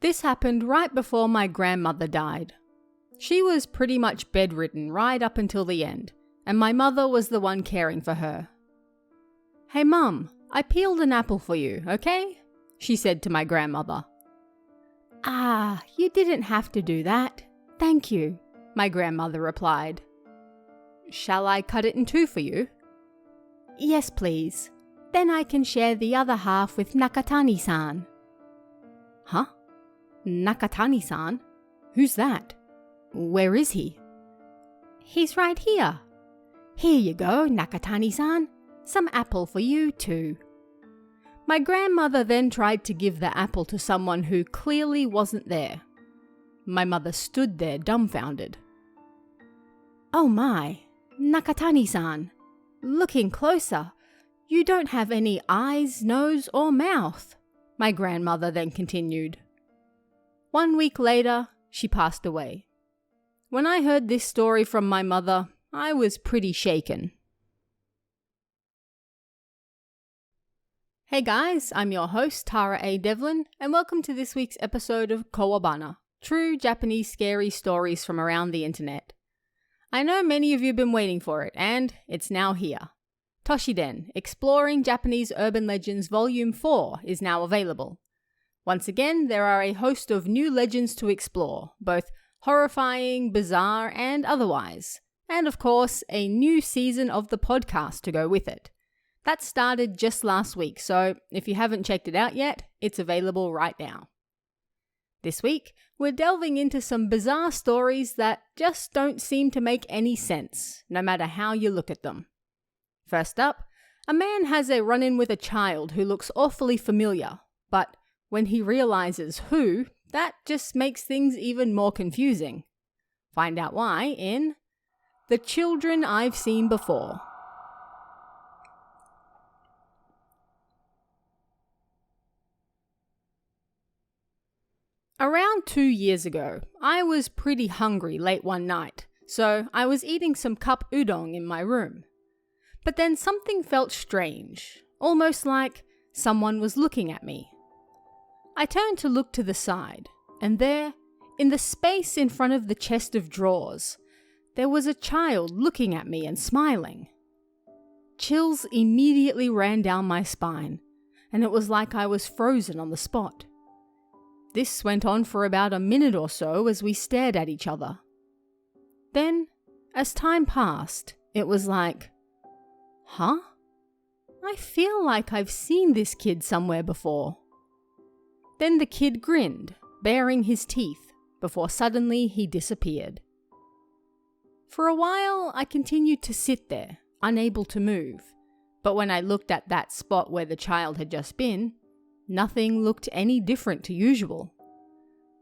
This happened right before my grandmother died. She was pretty much bedridden right up until the end, and my mother was the one caring for her. "Hey Mum, I peeled an apple for you, okay?" she said to my grandmother. "Ah, you didn't have to do that. Thank you," my grandmother replied. "Shall I cut it in two for you?" "Yes, please. Then I can share the other half with Nakatani-san." "Huh? Nakatani-san? Who's that? Where is he?" "He's right here. Here you go, Nakatani-san. Some apple for you too." My grandmother then tried to give the apple to someone who clearly wasn't there. My mother stood there dumbfounded. "Oh my, Nakatani-san, looking closer, you don't have any eyes, nose or mouth," my grandmother then continued. 1 week later, she passed away. When I heard this story from my mother, I was pretty shaken. Hey guys, I'm your host Tara A. Devlin, and welcome to this week's episode of Kowabana, true Japanese scary stories from around the internet. I know many of you have been waiting for it, and it's now here. Toshiden, Exploring Japanese Urban Legends Volume 4 is now available. Once again, there are a host of new legends to explore, both horrifying, bizarre, and otherwise. And of course, a new season of the podcast to go with it. That started just last week, so if you haven't checked it out yet, it's available right now. This week, we're delving into some bizarre stories that just don't seem to make any sense, no matter how you look at them. First up, a man has a run-in with a child who looks awfully familiar, but when he realizes who, that just makes things even more confusing. Find out why in The Children I've Seen Before. Around 2 years ago, I was pretty hungry late one night, so I was eating some cup udon in my room. But then something felt strange, almost like someone was looking at me. I turned to look to the side, and there, in the space in front of the chest of drawers, there was a child looking at me and smiling. Chills immediately ran down my spine, and it was like I was frozen on the spot. This went on for about a minute or so as we stared at each other. Then, as time passed, it was like, huh? I feel like I've seen this kid somewhere before. Then the kid grinned, baring his teeth, before suddenly he disappeared. For a while, I continued to sit there, unable to move, but when I looked at that spot where the child had just been, nothing looked any different to usual.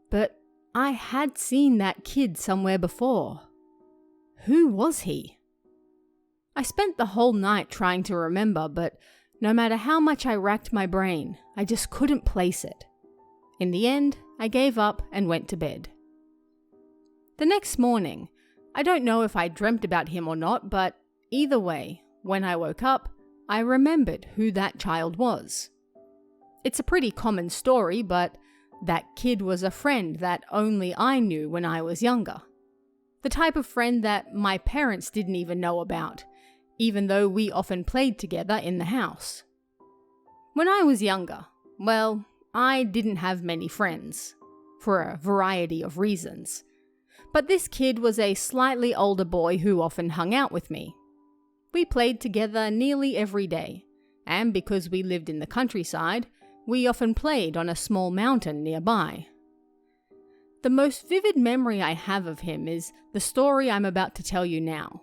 But I had seen that kid somewhere before. Who was he? I spent the whole night trying to remember, but no matter how much I racked my brain, I just couldn't place it. In the end, I gave up and went to bed. The next morning, I don't know if I dreamt about him or not, but either way, when I woke up, I remembered who that child was. It's a pretty common story, but that kid was a friend that only I knew when I was younger. The type of friend that my parents didn't even know about, even though we often played together in the house. When I was younger, well, I didn't have many friends, for a variety of reasons. But this kid was a slightly older boy who often hung out with me. We played together nearly every day, and because we lived in the countryside, we often played on a small mountain nearby. The most vivid memory I have of him is the story I'm about to tell you now.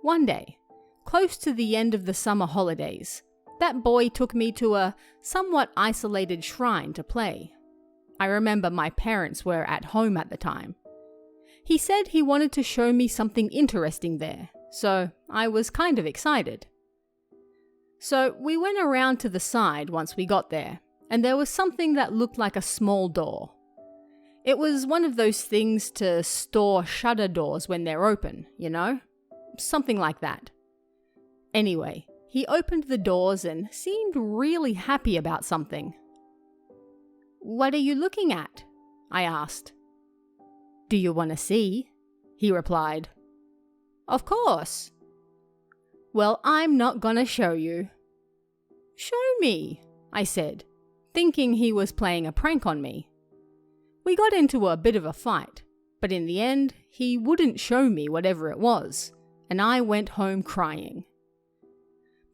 One day, close to the end of the summer holidays, that boy took me to a somewhat isolated shrine to play. I remember my parents were at home at the time. He said he wanted to show me something interesting there, so I was kind of excited. So we went around to the side once we got there, and there was something that looked like a small door. It was one of those things to store shutter doors when they're open, you know? Something like that. Anyway, he opened the doors and seemed really happy about something. "What are you looking at?" I asked. "Do you want to see?" he replied. "Of course." "Well, I'm not gonna show you." "Show me," I said, thinking he was playing a prank on me. We got into a bit of a fight, but in the end, he wouldn't show me whatever it was, and I went home crying.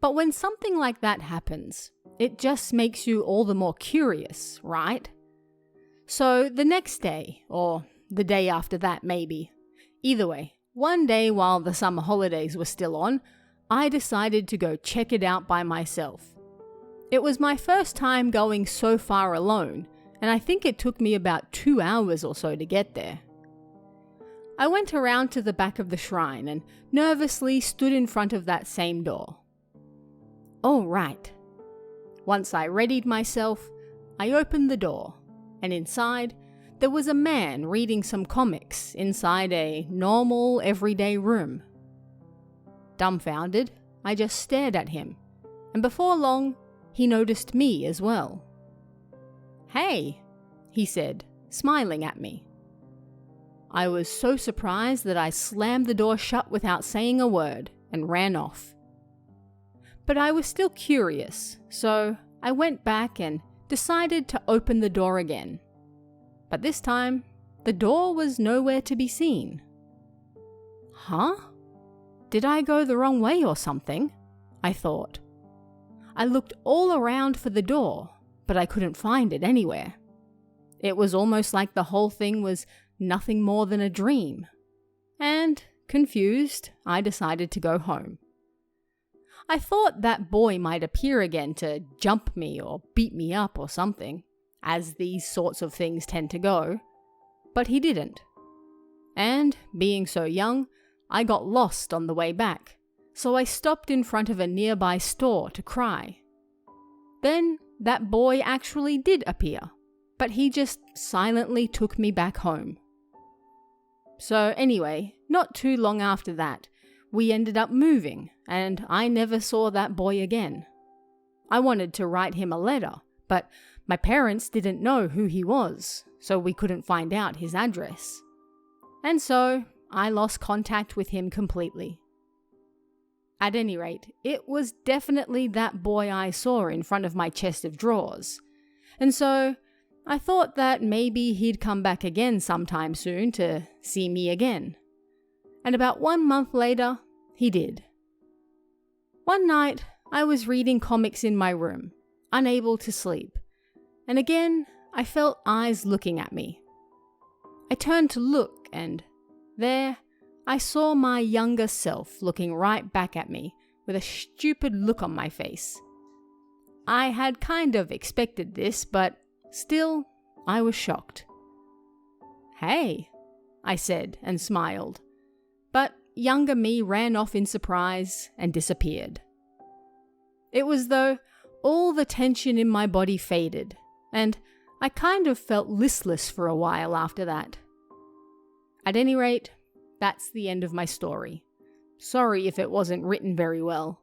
But when something like that happens, it just makes you all the more curious, right? So the next day, or the day after that maybe, either way, one day while the summer holidays were still on, I decided to go check it out by myself. It was my first time going so far alone, and I think it took me about 2 hours or so to get there. I went around to the back of the shrine and nervously stood in front of that same door. All right. Once I readied myself, I opened the door, and inside, there was a man reading some comics inside a normal, everyday room. Dumbfounded, I just stared at him, and before long, he noticed me as well. "Hey," he said, smiling at me. I was so surprised that I slammed the door shut without saying a word and ran off. But I was still curious, so I went back and decided to open the door again. But this time, the door was nowhere to be seen. Huh? Did I go the wrong way or something? I thought. I looked all around for the door, but I couldn't find it anywhere. It was almost like the whole thing was nothing more than a dream. And, confused, I decided to go home. I thought that boy might appear again to jump me or beat me up or something, as these sorts of things tend to go, but he didn't. And, being so young, I got lost on the way back, so I stopped in front of a nearby store to cry. Then, that boy actually did appear, but he just silently took me back home. So anyway, not too long after that, we ended up moving, and I never saw that boy again. I wanted to write him a letter, but my parents didn't know who he was, so we couldn't find out his address. And so, I lost contact with him completely. At any rate, it was definitely that boy I saw in front of my chest of drawers, and so I thought that maybe he'd come back again sometime soon to see me again. And about 1 month later, he did. One night, I was reading comics in my room, unable to sleep, and again, I felt eyes looking at me. I turned to look, and there, I saw my younger self looking right back at me with a stupid look on my face. I had kind of expected this, but still, I was shocked. "Hey," I said and smiled, but younger me ran off in surprise and disappeared. It was though all the tension in my body faded, and I kind of felt listless for a while after that. At any rate, that's the end of my story. Sorry if it wasn't written very well.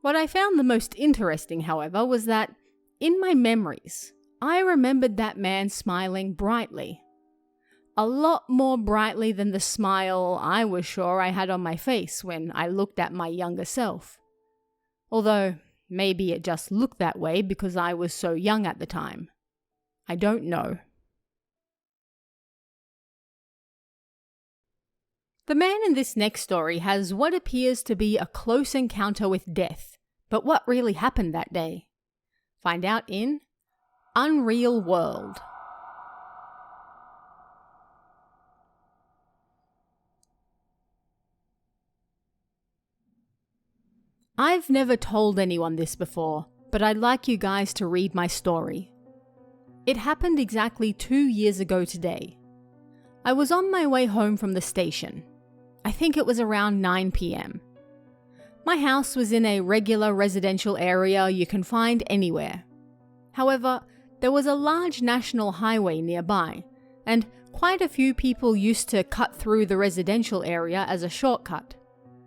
What I found the most interesting, however, was that in my memories, I remembered that man smiling brightly. A lot more brightly than the smile I was sure I had on my face when I looked at my younger self. Although, maybe it just looked that way because I was so young at the time. I don't know. The man in this next story has what appears to be a close encounter with death, but what really happened that day? Find out in Unreal World. I've never told anyone this before, but I'd like you guys to read my story. It happened exactly 2 years ago today. I was on my way home from the station. I think it was around 9 p.m. My house was in a regular residential area you can find anywhere. However, there was a large national highway nearby, and quite a few people used to cut through the residential area as a shortcut.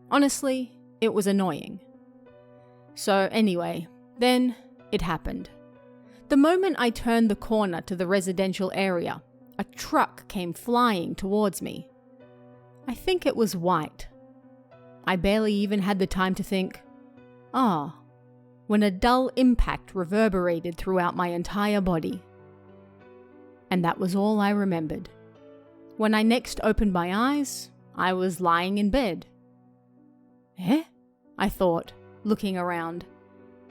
Honestly, it was annoying. So anyway, then it happened. The moment I turned the corner to the residential area, a truck came flying towards me. I think it was white. I barely even had the time to think, when a dull impact reverberated throughout my entire body. And that was all I remembered. When I next opened my eyes, I was lying in bed. I thought, looking around,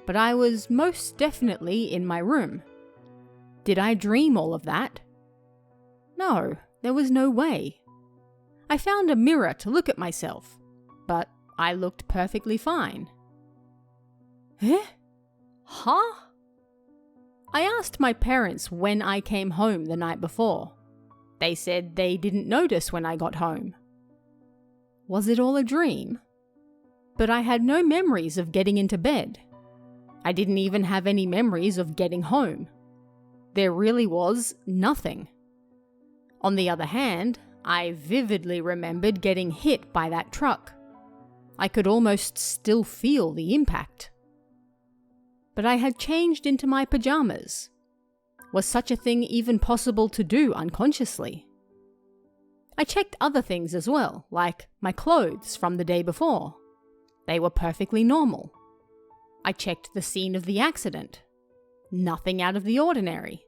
but I was most definitely in my room. Did I dream all of that? No, there was no way. I found a mirror to look at myself, but I looked perfectly fine. Huh? I asked my parents when I came home the night before. They said they didn't notice when I got home. Was it all a dream? But I had no memories of getting into bed. I didn't even have any memories of getting home. There really was nothing. On the other hand, I vividly remembered getting hit by that truck. I could almost still feel the impact. But I had changed into my pajamas. Was such a thing even possible to do unconsciously? I checked other things as well, like my clothes from the day before. They were perfectly normal. I checked the scene of the accident. Nothing out of the ordinary.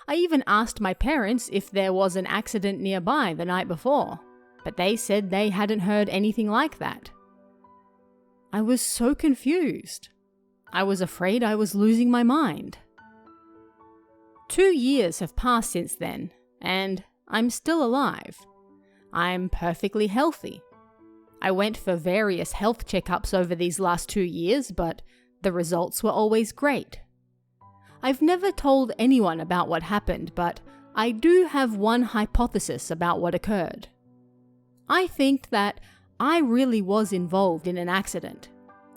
I even asked my parents if there was an accident nearby the night before, but they said they hadn't heard anything like that. I was so confused. I was afraid I was losing my mind. 2 years have passed since then, and I'm still alive. I'm perfectly healthy. I went for various health checkups over these last 2 years, but the results were always great. I've never told anyone about what happened, but I do have one hypothesis about what occurred. I think that I really was involved in an accident,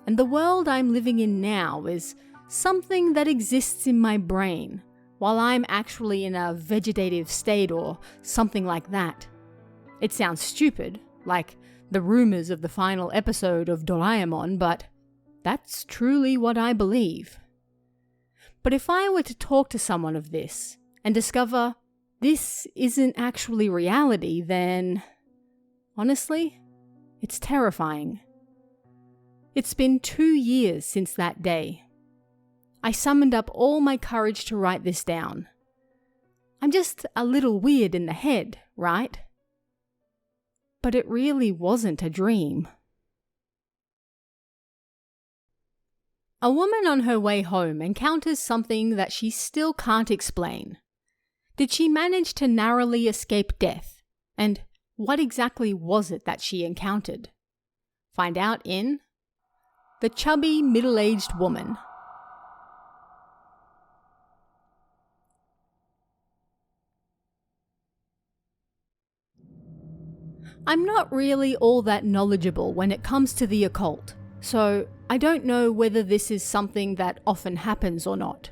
and the world I'm living in now is something that exists in my brain, while I'm actually in a vegetative state or something like that. It sounds stupid, like the rumors of the final episode of Doraemon, but that's truly what I believe. But if I were to talk to someone of this and discover this isn't actually reality, then honestly, it's terrifying. It's been 2 years since that day. I summoned up all my courage to write this down. I'm just a little weird in the head, right? But it really wasn't a dream. A woman on her way home encounters something that she still can't explain. Did she manage to narrowly escape death? And what exactly was it that she encountered? Find out in The Chubby Middle-Aged Woman. I'm not really all that knowledgeable when it comes to the occult, so I don't know whether this is something that often happens or not.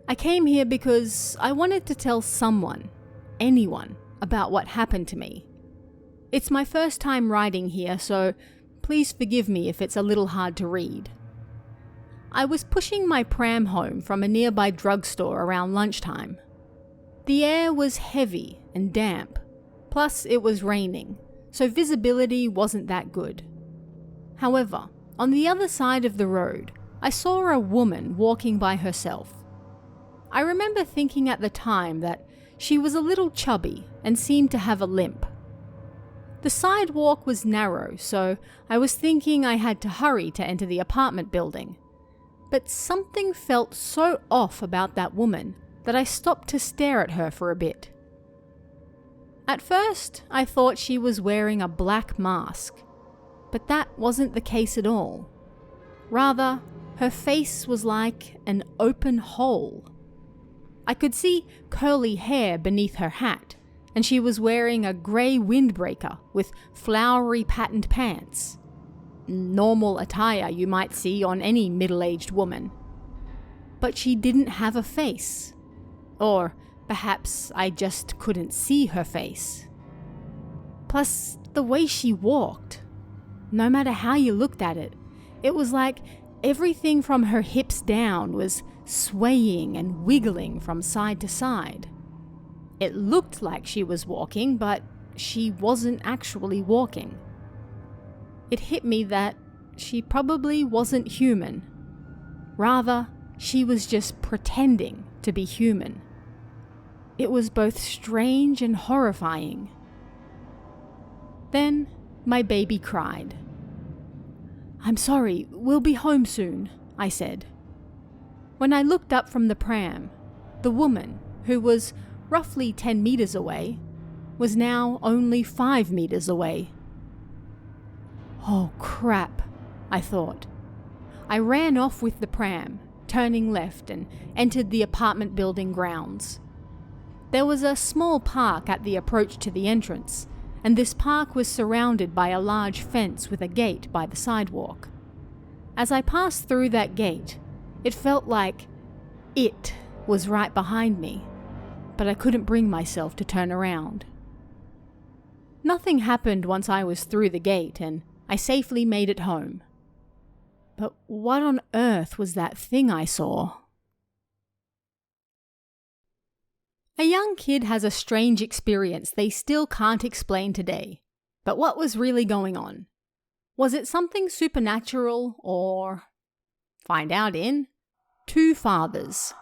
I came here because I wanted to tell someone, anyone, about what happened to me. It's my first time writing here, so please forgive me if it's a little hard to read. I was pushing my pram home from a nearby drugstore around lunchtime. The air was heavy and damp. Plus, it was raining, so visibility wasn't that good. However, on the other side of the road, I saw a woman walking by herself. I remember thinking at the time that she was a little chubby and seemed to have a limp. The sidewalk was narrow, so I was thinking I had to hurry to enter the apartment building. But something felt so off about that woman that I stopped to stare at her for a bit. At first, I thought she was wearing a black mask, but that wasn't the case at all. Rather, her face was like an open hole. I could see curly hair beneath her hat, and she was wearing a grey windbreaker with flowery patterned pants. Normal attire you might see on any middle-aged woman. But she didn't have a face. Or perhaps I just couldn't see her face. Plus, the way she walked. No matter how you looked at it, it was like everything from her hips down was swaying and wiggling from side to side. It looked like she was walking, but she wasn't actually walking. It hit me that she probably wasn't human. Rather, she was just pretending to be human. It was both strange and horrifying. Then my baby cried. "I'm sorry, we'll be home soon," I said. When I looked up from the pram, the woman, who was roughly 10 meters away, was now only 5 meters away. Oh crap, I thought. I ran off with the pram, turning left, and entered the apartment building grounds. There was a small park at the approach to the entrance, and this park was surrounded by a large fence with a gate by the sidewalk. As I passed through that gate, it felt like it was right behind me, but I couldn't bring myself to turn around. Nothing happened once I was through the gate, and I safely made it home. But what on earth was that thing I saw? A young kid has a strange experience they still can't explain today. But what was really going on? Was it something supernatural or... Find out in Two Fathers.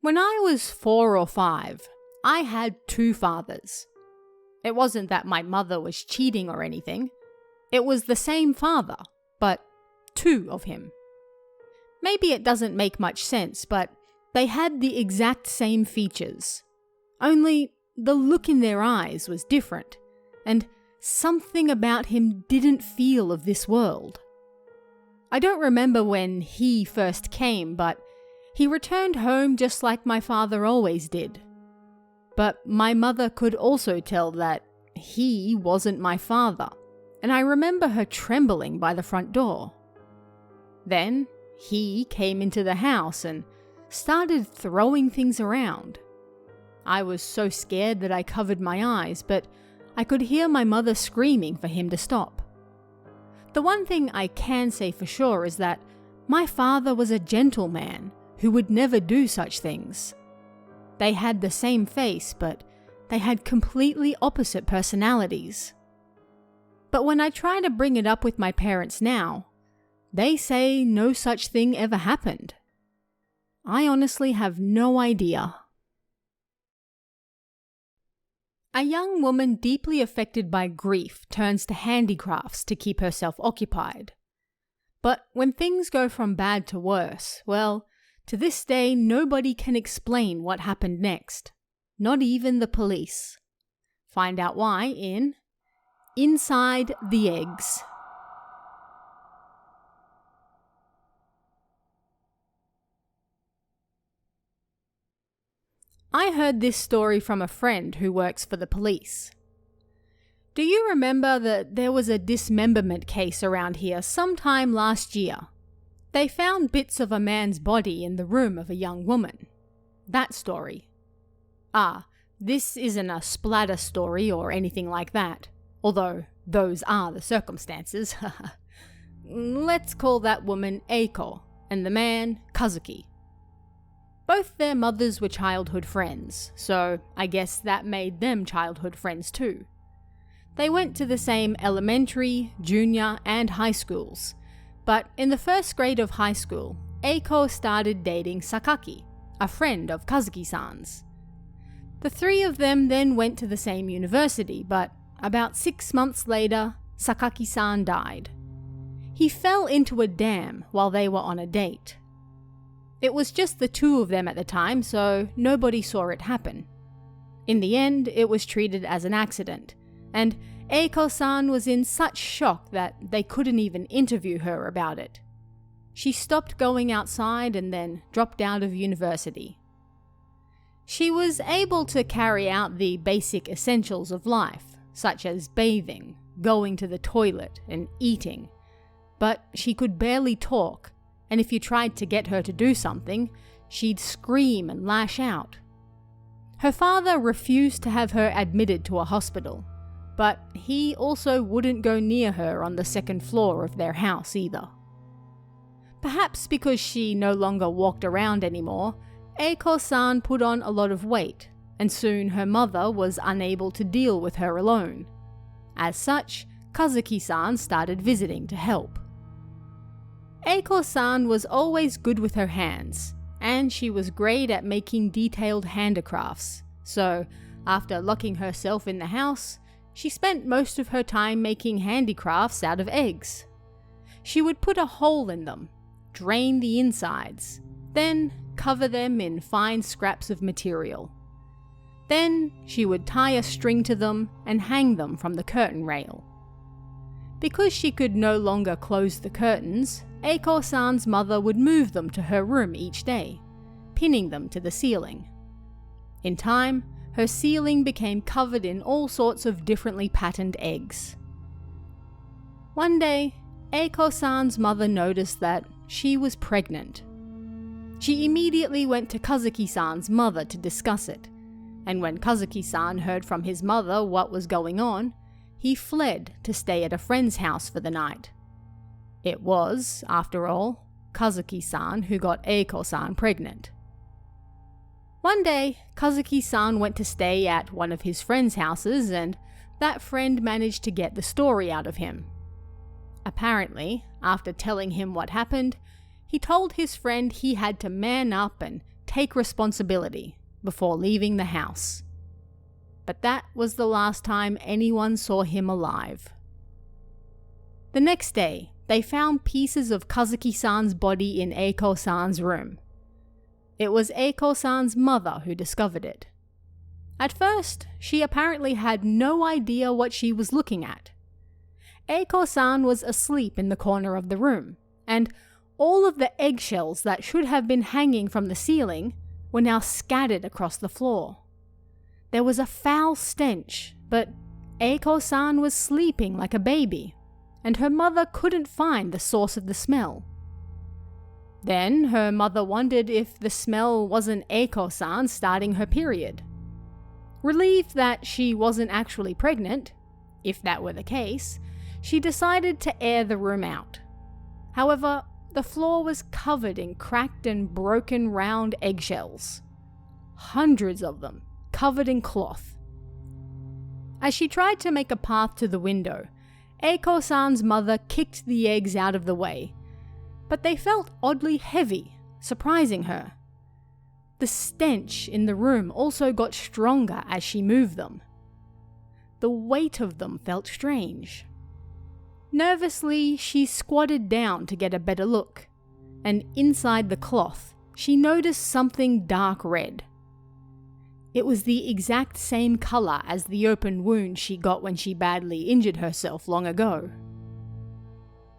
When I was 4 or 5, I had 2 fathers. It wasn't that my mother was cheating or anything. It was the same father, but 2 of him. Maybe it doesn't make much sense, but they had the exact same features. Only the look in their eyes was different, and something about him didn't feel of this world. I don't remember when he first came, but he returned home just like my father always did. But my mother could also tell that he wasn't my father, and I remember her trembling by the front door. Then he came into the house and started throwing things around. I was so scared that I covered my eyes, but I could hear my mother screaming for him to stop. The one thing I can say for sure is that my father was a gentleman who would never do such things. They had the same face, but they had completely opposite personalities. But when I try to bring it up with my parents now, they say no such thing ever happened. I honestly have no idea. A young woman deeply affected by grief turns to handicrafts to keep herself occupied. But when things go from bad to worse, well, to this day nobody can explain what happened next. Not even the police. Find out why in Inside the Eggs. I heard this story from a friend who works for the police. Do you remember that there was a dismemberment case around here sometime last year? They found bits of a man's body in the room of a young woman. That story. This isn't a splatter story or anything like that, although those are the circumstances. Let's call that woman Eiko and the man Kazuki. Both their mothers were childhood friends, so I guess that made them childhood friends too. They went to the same elementary, junior, and high schools, but in the first grade of high school, Eiko started dating Sakaki, a friend of Kazuki-san's. The 3 of them then went to the same university, but about 6 months later, Sakaki-san died. He fell into a dam while they were on a date. It was just the 2 of them at the time, so nobody saw it happen. In the end, it was treated as an accident, and Eiko-san was in such shock that they couldn't even interview her about it. She stopped going outside and then dropped out of university. She was able to carry out the basic essentials of life, such as bathing, going to the toilet, and eating, but she could barely talk, and if you tried to get her to do something, she'd scream and lash out. Her father refused to have her admitted to a hospital, but he also wouldn't go near her on the second floor of their house either. Perhaps because she no longer walked around anymore, Eiko-san put on a lot of weight, and soon her mother was unable to deal with her alone. As such, Kazuki-san started visiting to help. Eiko-san was always good with her hands, and she was great at making detailed handicrafts, so after locking herself in the house, she spent most of her time making handicrafts out of eggs. She would put a hole in them, drain the insides, then cover them in fine scraps of material. Then she would tie a string to them and hang them from the curtain rail. Because she could no longer close the curtains, Eiko-san's mother would move them to her room each day, pinning them to the ceiling. In time, her ceiling became covered in all sorts of differently patterned eggs. One day, Eiko-san's mother noticed that she was pregnant. She immediately went to Kazuki-san's mother to discuss it, and when Kazuki-san heard from his mother what was going on, he fled to stay at a friend's house for the night. It was, after all, Kazuki-san who got Eiko-san pregnant. One day, Kazuki-san went to stay at one of his friend's houses, and that friend managed to get the story out of him. Apparently, after telling him what happened, he told his friend he had to man up and take responsibility before leaving the house. But that was the last time anyone saw him alive. The next day, they found pieces of Kazuki-san's body in Eiko-san's room. It was Eiko-san's mother who discovered it. At first, she apparently had no idea what she was looking at. Eiko-san was asleep in the corner of the room, and all of the eggshells that should have been hanging from the ceiling were now scattered across the floor. There was a foul stench, but Eiko-san was sleeping like a baby, and her mother couldn't find the source of the smell. Then her mother wondered if the smell wasn't Eiko-san starting her period. Relieved that she wasn't actually pregnant, if that were the case, she decided to air the room out. However, the floor was covered in cracked and broken round eggshells. Hundreds of them, covered in cloth. As she tried to make a path to the window, Eiko-san's mother kicked the eggs out of the way, but they felt oddly heavy, surprising her. The stench in the room also got stronger as she moved them. The weight of them felt strange. Nervously, she squatted down to get a better look, and inside the cloth, she noticed something dark red. It was the exact same color as the open wound she got when she badly injured herself long ago.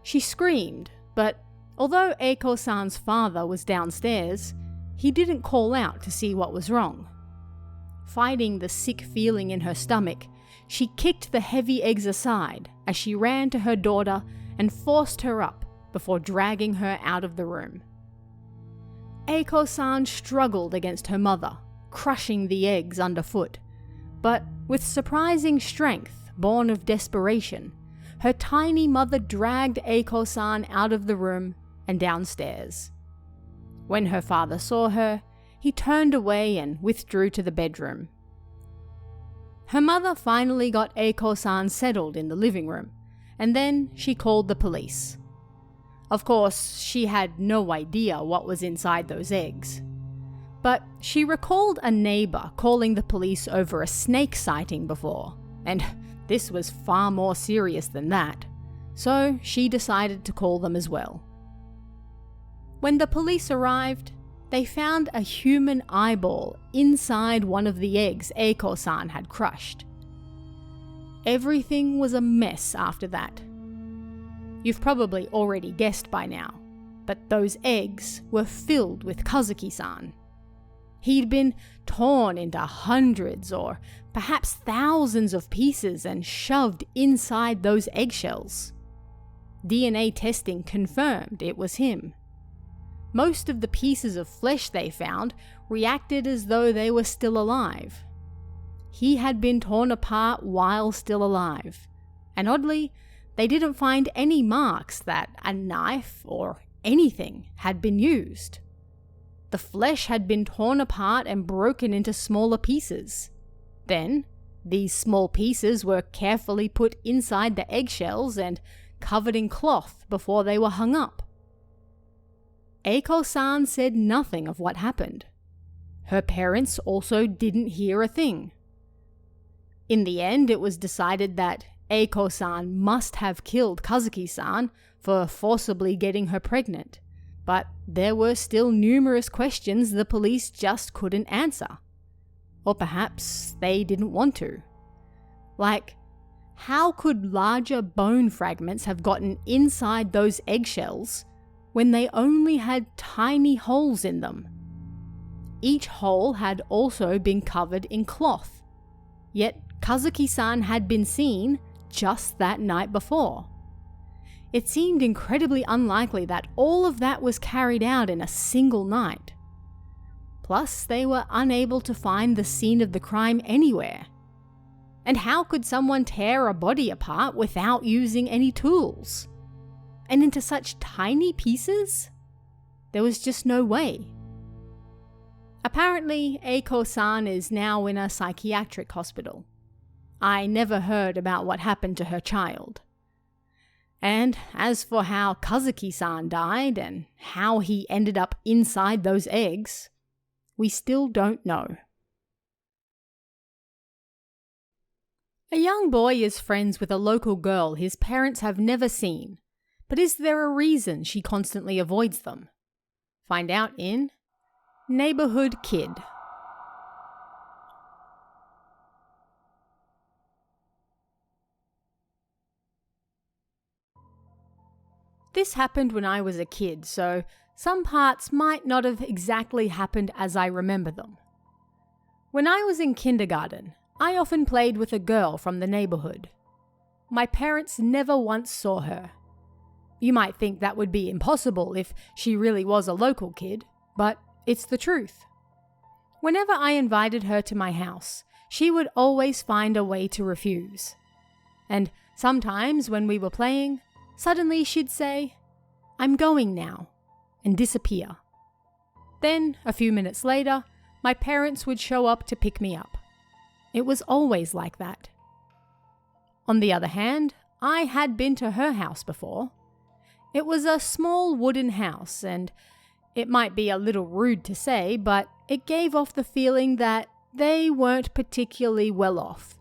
She screamed, but although Eiko-san's father was downstairs, he didn't call out to see what was wrong. Fighting the sick feeling in her stomach, she kicked the heavy eggs aside as she ran to her daughter and forced her up before dragging her out of the room. Eiko-san struggled against her mother, crushing the eggs underfoot, but with surprising strength born of desperation, her tiny mother dragged Eiko-san out of the room and downstairs. When her father saw her, he turned away and withdrew to the bedroom. Her mother finally got Eiko-san settled in the living room, and then she called the police. Of course, she had no idea what was inside those eggs. But she recalled a neighbor calling the police over a snake sighting before, and this was far more serious than that, so she decided to call them as well. When the police arrived, they found a human eyeball inside one of the eggs Eiko-san had crushed. Everything was a mess after that. You've probably already guessed by now, but those eggs were filled with Kazuki-san. He'd been torn into hundreds or perhaps thousands of pieces and shoved inside those eggshells. DNA testing confirmed it was him. Most of the pieces of flesh they found reacted as though they were still alive. he had been torn apart while still alive. And oddly, they didn't find any marks that a knife or anything had been used. The flesh had been torn apart and broken into smaller pieces. Then, these small pieces were carefully put inside the eggshells and covered in cloth before they were hung up. Eiko-san said nothing of what happened. Her parents also didn't hear a thing. In the end, it was decided that Eiko-san must have killed Kazuki-san for forcibly getting her pregnant, but there were still numerous questions the police just couldn't answer. Or perhaps they didn't want to. Like, how could larger bone fragments have gotten inside those eggshells when they only had tiny holes in them? Each hole had also been covered in cloth, yet Kazuki-san had been seen just that night before. It seemed incredibly unlikely that all of that was carried out in a single night. Plus, they were unable to find the scene of the crime anywhere. And how could someone tear a body apart without using any tools? And into such tiny pieces? There was just no way. Apparently, Eiko-san is now in a psychiatric hospital. I never heard about what happened to her child. And as for how Kazuki-san died and how he ended up inside those eggs, we still don't know. A young boy is friends with a local girl his parents have never seen, but is there a reason she constantly avoids them? Find out in Neighborhood Kid. This happened when I was a kid, so some parts might not have exactly happened as I remember them. When I was in kindergarten, I often played with a girl from the neighborhood. My parents never once saw her. You might think that would be impossible if she really was a local kid, but it's the truth. Whenever I invited her to my house, she would always find a way to refuse. And sometimes when we were playing, suddenly she'd say, "I'm going now," and disappear. Then, a few minutes later, my parents would show up to pick me up. It was always like that. On the other hand, I had been to her house before. It was a small wooden house, and it might be a little rude to say, but it gave off the feeling that they weren't particularly well off.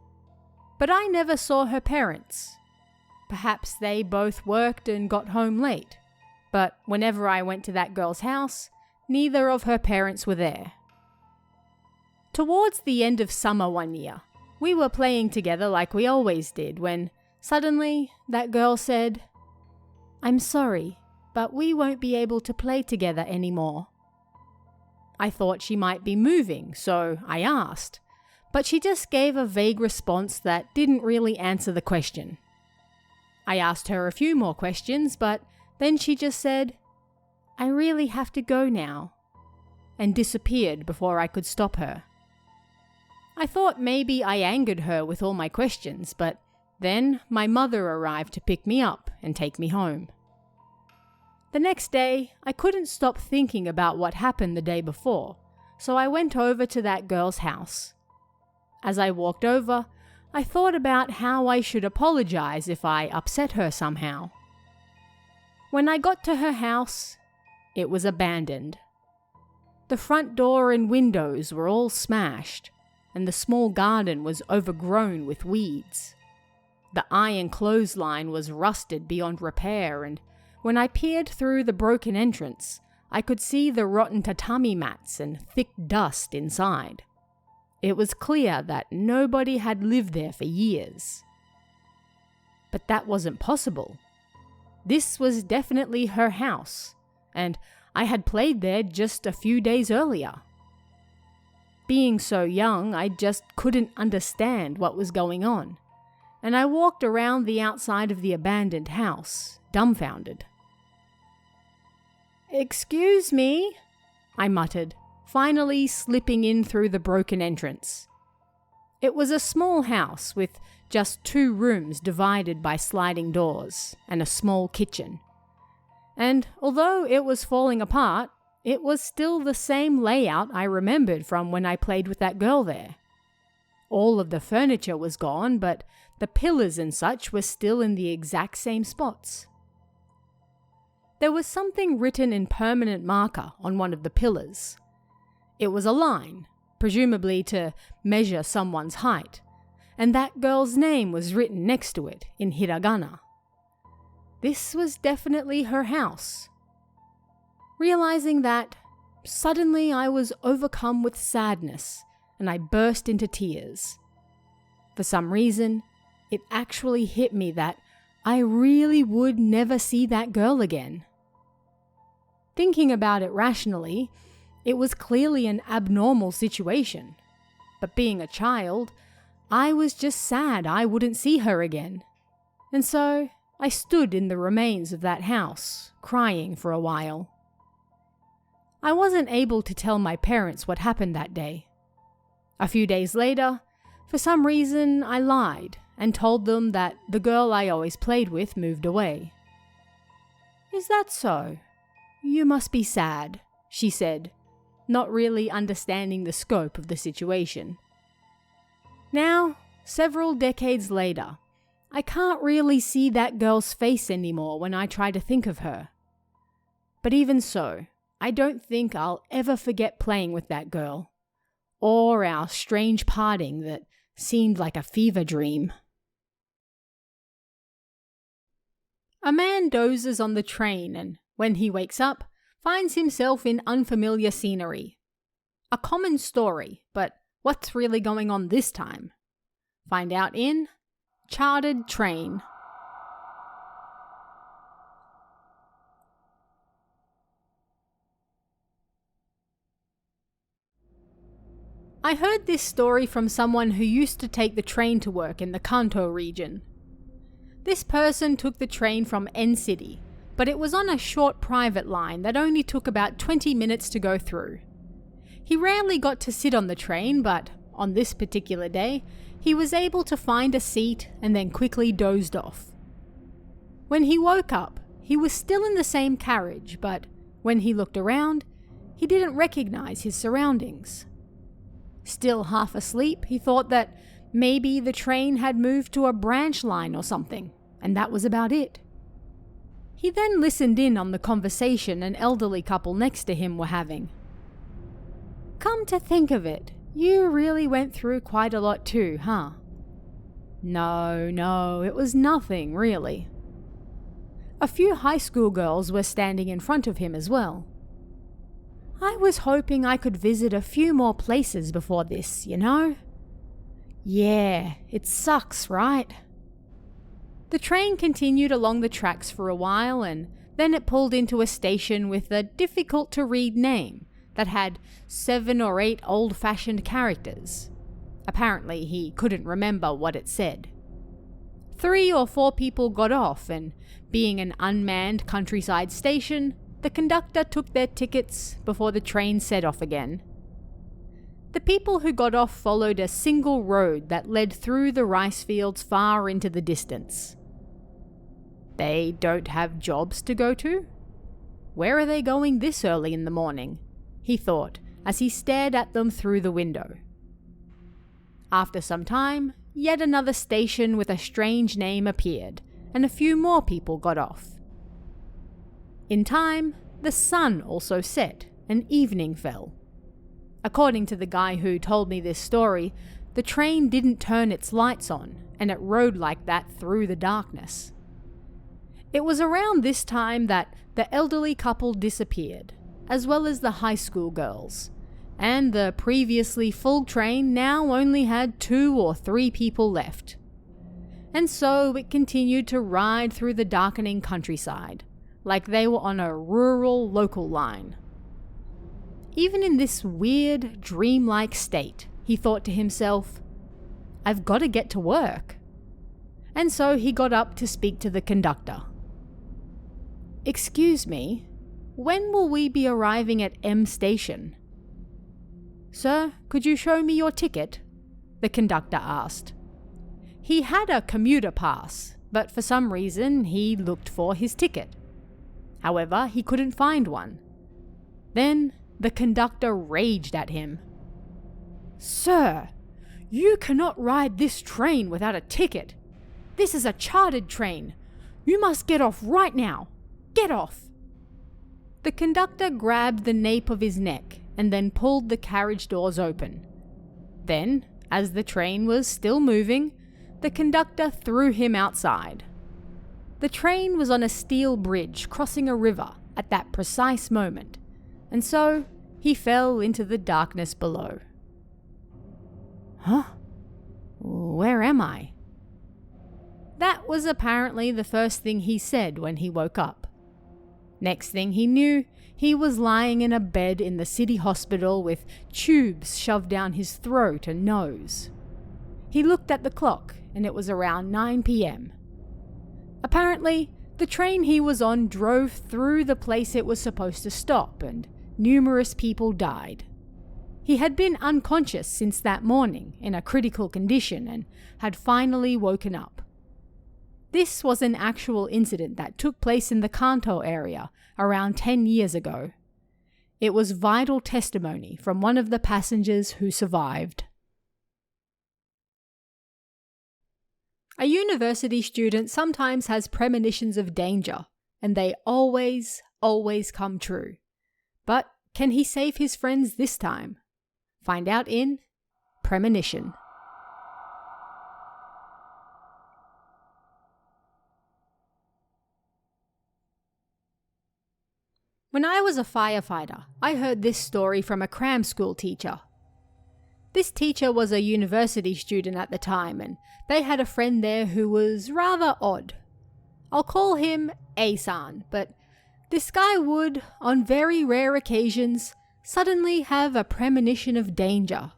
But I never saw her parents. Perhaps they both worked and got home late, but whenever I went to that girl's house, neither of her parents were there. Towards the end of summer one year, we were playing together like we always did when, suddenly, that girl said, "I'm sorry, but we won't be able to play together anymore." I thought she might be moving, so I asked, but she just gave a vague response that didn't really answer the question. I asked her a few more questions, but then she just said, "I really have to go now," and disappeared before I could stop her. I thought maybe I angered her with all my questions, but then my mother arrived to pick me up and take me home. The next day, I couldn't stop thinking about what happened the day before, so I went over to that girl's house. As I walked over, I thought about how I should apologize if I upset her somehow. When I got to her house, it was abandoned. The front door and windows were all smashed, and the small garden was overgrown with weeds. The iron clothesline was rusted beyond repair, and when I peered through the broken entrance, I could see the rotten tatami mats and thick dust inside. It was clear that nobody had lived there for years. But that wasn't possible. This was definitely her house, and I had played there just a few days earlier. Being so young, I just couldn't understand what was going on, and I walked around the outside of the abandoned house, dumbfounded. "Excuse me," I muttered, finally slipping in through the broken entrance. It was a small house with just 2 rooms divided by sliding doors and a small kitchen. And although it was falling apart, it was still the same layout I remembered from when I played with that girl there. All of the furniture was gone, but the pillars and such were still in the exact same spots. There was something written in permanent marker on one of the pillars. It was a line, presumably to measure someone's height, and that girl's name was written next to it in hiragana. This was definitely her house. Realizing that, suddenly I was overcome with sadness and I burst into tears. For some reason, it actually hit me that I really would never see that girl again. Thinking about it rationally, it was clearly an abnormal situation. But being a child, I was just sad I wouldn't see her again. And so I stood in the remains of that house, crying for a while. I wasn't able to tell my parents what happened that day. A few days later, for some reason, I lied and told them that the girl I always played with moved away. "Is that so? You must be sad," she said, not really understanding the scope of the situation. Now, several decades later, I can't really see that girl's face anymore when I try to think of her. But even so, I don't think I'll ever forget playing with that girl, or our strange parting that seemed like a fever dream. A man dozes on the train and, when he wakes up, finds himself in unfamiliar scenery. A common story, but what's really going on this time? Find out in Chartered Train. I heard this story from someone who used to take the train to work in the Kanto region. This person took the train from N-City, but it was on a short private line that only took about 20 minutes to go through. He rarely got to sit on the train, but on this particular day, he was able to find a seat and then quickly dozed off. When he woke up, he was still in the same carriage, but when he looked around, he didn't recognize his surroundings. Still half asleep, he thought that maybe the train had moved to a branch line or something, and that was about it. He then listened in on the conversation an elderly couple next to him were having. "Come to think of it, you really went through quite a lot too, huh?" No, it was nothing, really. A few high school girls were standing in front of him as well. "I was hoping I could visit a few more places before this, you know?" "Yeah, it sucks, right?" The train continued along the tracks for a while and then it pulled into a station with a difficult-to-read name that had 7 or 8 old-fashioned characters. Apparently, he couldn't remember what it said. 3 or 4 people got off and, being an unmanned countryside station, the conductor took their tickets before the train set off again. The people who got off followed a single road that led through the rice fields far into the distance. They don't have jobs to go to? Where are they going this early in the morning? He thought as he stared at them through the window. After some time, yet another station with a strange name appeared, and a few more people got off. In time, the sun also set, and evening fell. According to the guy who told me this story, the train didn't turn its lights on, and it rode like that through the darkness. It was around this time that the elderly couple disappeared, as well as the high school girls, and the previously full train now only had 2 or 3 people left. And so it continued to ride through the darkening countryside, like they were on a rural local line. Even in this weird, dreamlike state, he thought to himself, "I've got to get to work." And so he got up to speak to the conductor. "Excuse me, when will we be arriving at M Station?" "Sir, could you show me your ticket?" the conductor asked. He had a commuter pass, but for some reason he looked for his ticket. However, he couldn't find one. Then the conductor raged at him. "Sir, you cannot ride this train without a ticket. This is a chartered train. You must get off right now. Get off!" The conductor grabbed the nape of his neck and then pulled the carriage doors open. Then, as the train was still moving, the conductor threw him outside. The train was on a steel bridge crossing a river at that precise moment, and so he fell into the darkness below. Huh? Where am I? That was apparently the first thing he said when he woke up. Next thing he knew, he was lying in a bed in the city hospital with tubes shoved down his throat and nose. He looked at the clock and it was around 9 p.m. Apparently, the train he was on drove through the place it was supposed to stop and numerous people died. He had been unconscious since that morning in a critical condition and had finally woken up. This was an actual incident that took place in the Kanto area around 10 years ago. It was vital testimony from one of the passengers who survived. A university student sometimes has premonitions of danger, and they always come true. But can he save his friends this time? Find out in Premonition. When I was a firefighter, I heard this story from a cram school teacher. This teacher was a university student at the time, and they had a friend there who was rather odd. I'll call him A-san, but this guy would, on very rare occasions, suddenly have a premonition of danger.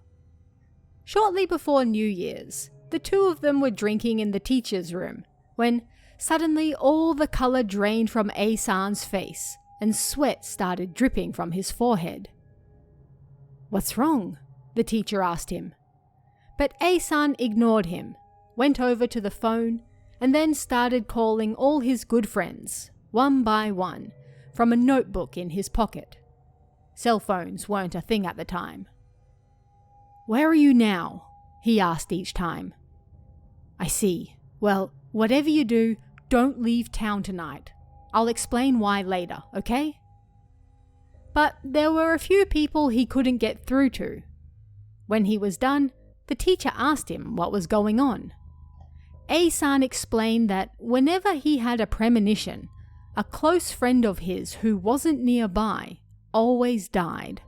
Shortly before New Year's, the two of them were drinking in the teacher's room, when suddenly all the colour drained from A-san's face, and sweat started dripping from his forehead. "What's wrong?" the teacher asked him. But A-san ignored him, went over to the phone, and then started calling all his good friends, one by one, from a notebook in his pocket. Cell phones weren't a thing at the time. "Where are you now?" he asked each time. "I see. Well, whatever you do, don't leave town tonight. I'll explain why later, okay?" But there were a few people he couldn't get through to. When he was done, the teacher asked him what was going on. A-san explained that whenever he had a premonition, a close friend of his who wasn't nearby always died.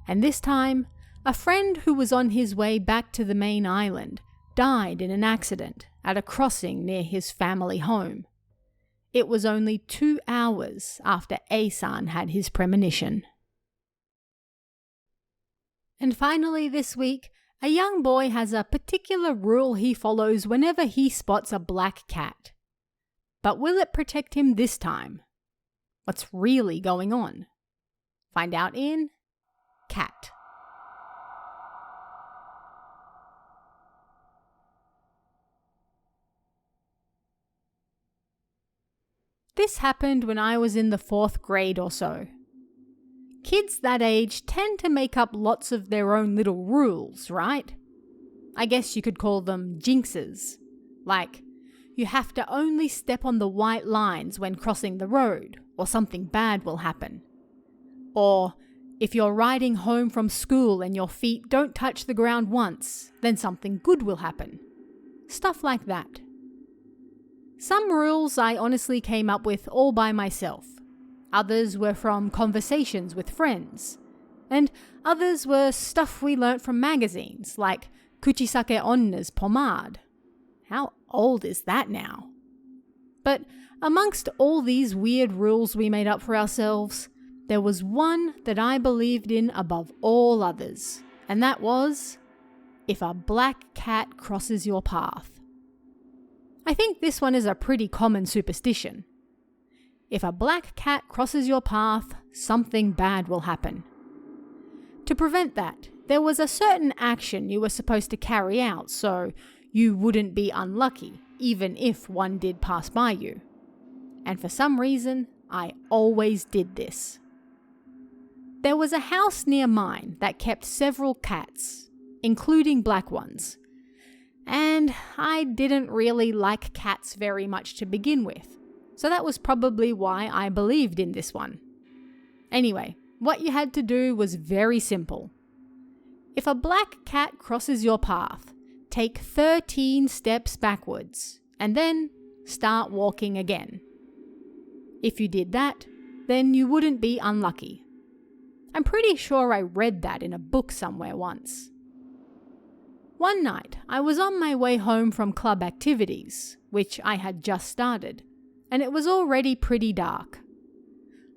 And this time, a friend who was on his way back to the main island died in an accident at a crossing near his family home. It was only 2 hours after A-san had his premonition. And finally this week, a young boy has a particular rule he follows whenever he spots a black cat. But will it protect him this time? What's really going on? Find out in Cat. This happened when I was in the 4th grade or so. Kids that age tend to make up lots of their own little rules, right? I guess you could call them jinxes. Like, you have to only step on the white lines when crossing the road, or something bad will happen. Or, if you're riding home from school and your feet don't touch the ground once, then something good will happen. Stuff like that. Some rules I honestly came up with all by myself. Others were from conversations with friends. And others were stuff we learnt from magazines, like Kuchisake Onna's pomade. How old is that now? But amongst all these weird rules we made up for ourselves, there was one that I believed in above all others, and that was, if a black cat crosses your path. I think this one is a pretty common superstition. If a black cat crosses your path, something bad will happen. To prevent that, there was a certain action you were supposed to carry out so you wouldn't be unlucky, even if one did pass by you. And for some reason, I always did this. There was a house near mine that kept several cats, including black ones. And I didn't really like cats very much to begin with, so that was probably why I believed in this one. Anyway, what you had to do was very simple. If a black cat crosses your path, take 13 steps backwards, and then start walking again. If you did that, then you wouldn't be unlucky. I'm pretty sure I read that in a book somewhere once. One night, I was on my way home from club activities, which I had just started, and it was already pretty dark.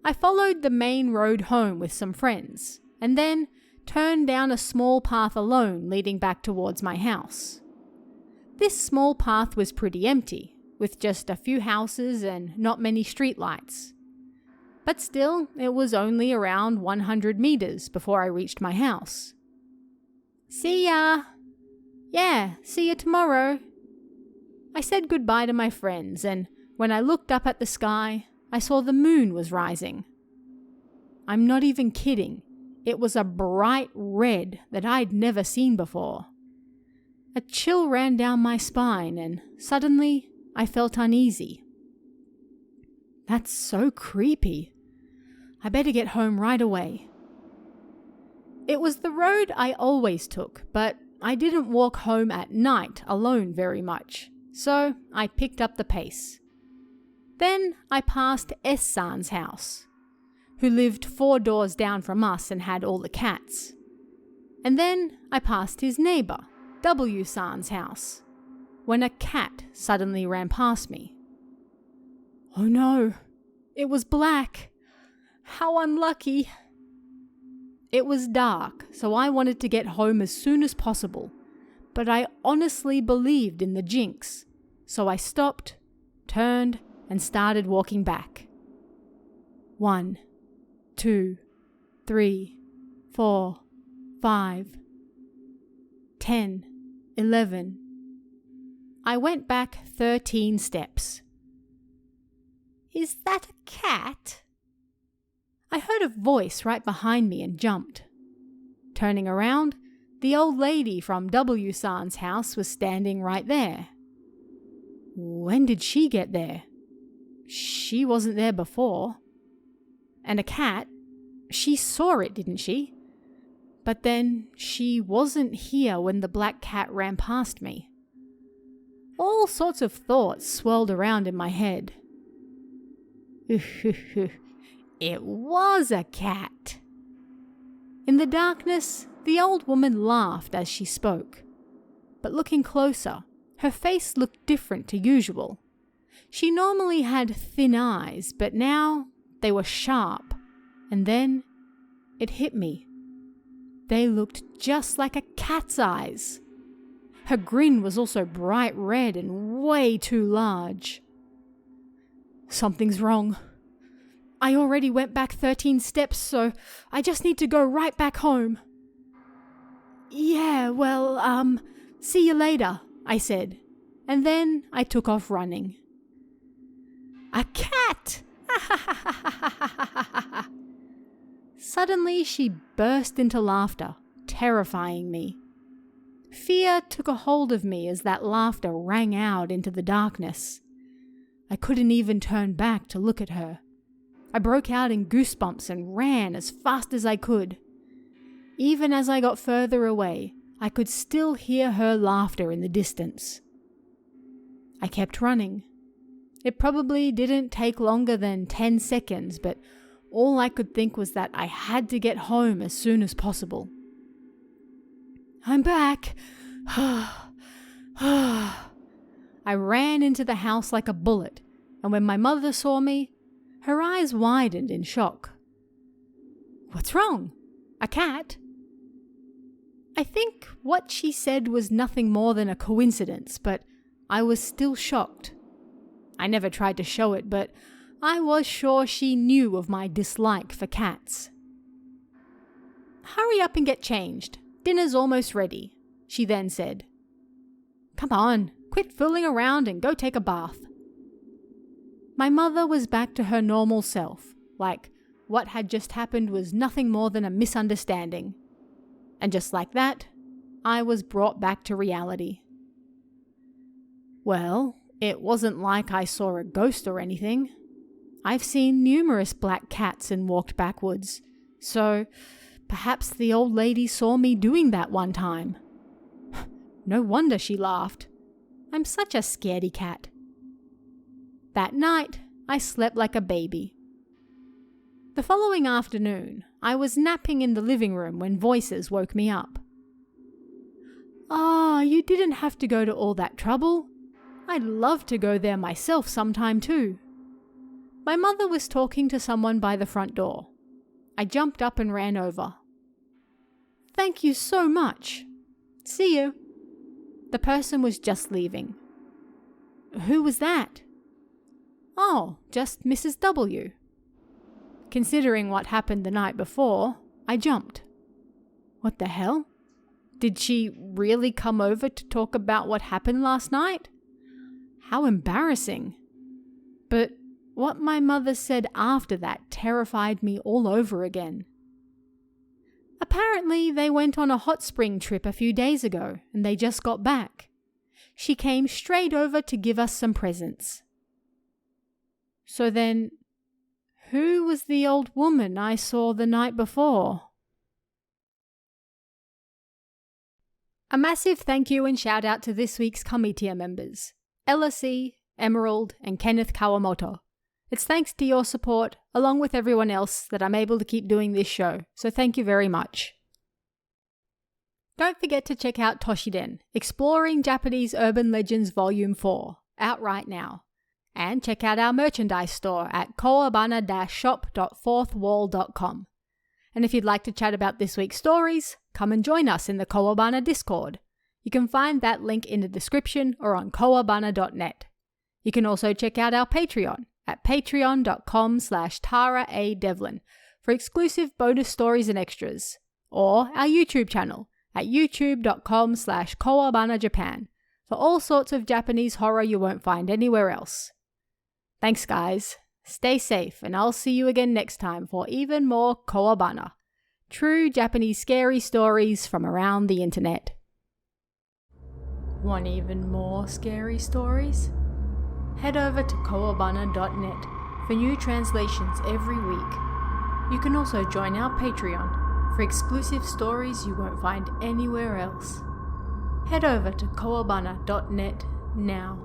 I followed the main road home with some friends, and then turned down a small path alone leading back towards my house. This small path was pretty empty, with just a few houses and not many streetlights. But still, it was only around 100 meters before I reached my house. "See ya!" "Yeah, see you tomorrow." I said goodbye to my friends, and when I looked up at the sky, I saw the moon was rising. I'm not even kidding. It was a bright red that I'd never seen before. A chill ran down my spine, and suddenly I felt uneasy. That's so creepy. I better get home right away. It was the road I always took, but I didn't walk home at night alone very much, so I picked up the pace. Then I passed S-san's house, who lived 4 doors down from us and had all the cats. And then I passed his neighbor, W-san's house, when a cat suddenly ran past me. Oh no, it was black. How unlucky. It was dark, so I wanted to get home as soon as possible, but I honestly believed in the jinx, so I stopped, turned, and started walking back. 1, 2, 3, 4, 5, 10, 11. I went back 13 steps. Is that a cat? I heard a voice right behind me and jumped. Turning around, the old lady from W-san's house was standing right there. When did she get there? She wasn't there before. And a cat, she saw it, didn't she? But then she wasn't here when the black cat ran past me. All sorts of thoughts swirled around in my head. It was a cat. In the darkness, the old woman laughed as she spoke. But looking closer, her face looked different to usual. She normally had thin eyes, but now they were sharp. And then it hit me. They looked just like a cat's eyes. Her grin was also bright red and way too large. Something's wrong. I already went back 13 steps, so I just need to go right back home. Yeah, well, see you later, I said, and then I took off running. A cat! Suddenly she burst into laughter, terrifying me. Fear took a hold of me as that laughter rang out into the darkness. I couldn't even turn back to look at her. I broke out in goosebumps and ran as fast as I could. Even as I got further away, I could still hear her laughter in the distance. I kept running. It probably didn't take longer than 10 seconds, but all I could think was that I had to get home as soon as possible. I'm back. I ran into the house like a bullet, and when my mother saw me, her eyes widened in shock. What's wrong? A cat? I think what she said was nothing more than a coincidence, but I was still shocked. I never tried to show it, but I was sure she knew of my dislike for cats. hurry up and get changed. Dinner's almost ready, she then said. Come on, quit fooling around and go take a bath. My mother was back to her normal self, like what had just happened was nothing more than a misunderstanding. And just like that, I was brought back to reality. Well, it wasn't like I saw a ghost or anything. I've seen numerous black cats and walked backwards, so perhaps the old lady saw me doing that one time. No wonder she laughed. I'm such a scaredy cat. That night, I slept like a baby. The following afternoon, I was napping in the living room when voices woke me up. Ah, you didn't have to go to all that trouble. I'd love to go there myself sometime too. My mother was talking to someone by the front door. I jumped up and ran over. Thank you so much. See you. The person was just leaving. Who was that? Oh, just Mrs. W. Considering what happened the night before, I jumped. What the hell? Did she really come over to talk about what happened last night? How embarrassing. But what my mother said after that terrified me all over again. Apparently, they went on a hot spring trip a few days ago and they just got back. She came straight over to give us some presents. So then, who was the old woman I saw the night before? A massive thank you and shout out to this week's Kamitia members, Ella C., Emerald, and Kenneth Kawamoto. It's thanks to your support, along with everyone else, that I'm able to keep doing this show, so thank you very much. Don't forget to check out Toshiden, Exploring Japanese Urban Legends Volume 4, out right now. And check out our merchandise store at kowabana-shop.fourthwall.com. And if you'd like to chat about this week's stories, come and join us in the Kowabana Discord. You can find that link in the description or on kowabana.net. You can also check out our Patreon at patreon.com/TaraADevlin for exclusive bonus stories and extras, or our YouTube channel at youtube.com/KowabanaJapan for all sorts of Japanese horror you won't find anywhere else. Thanks guys, stay safe, and I'll see you again next time for even more Kowabana, true Japanese scary stories from around the internet. Want even more scary stories? Head over to kowabana.net for new translations every week. You can also join our Patreon for exclusive stories you won't find anywhere else. Head over to kowabana.net now.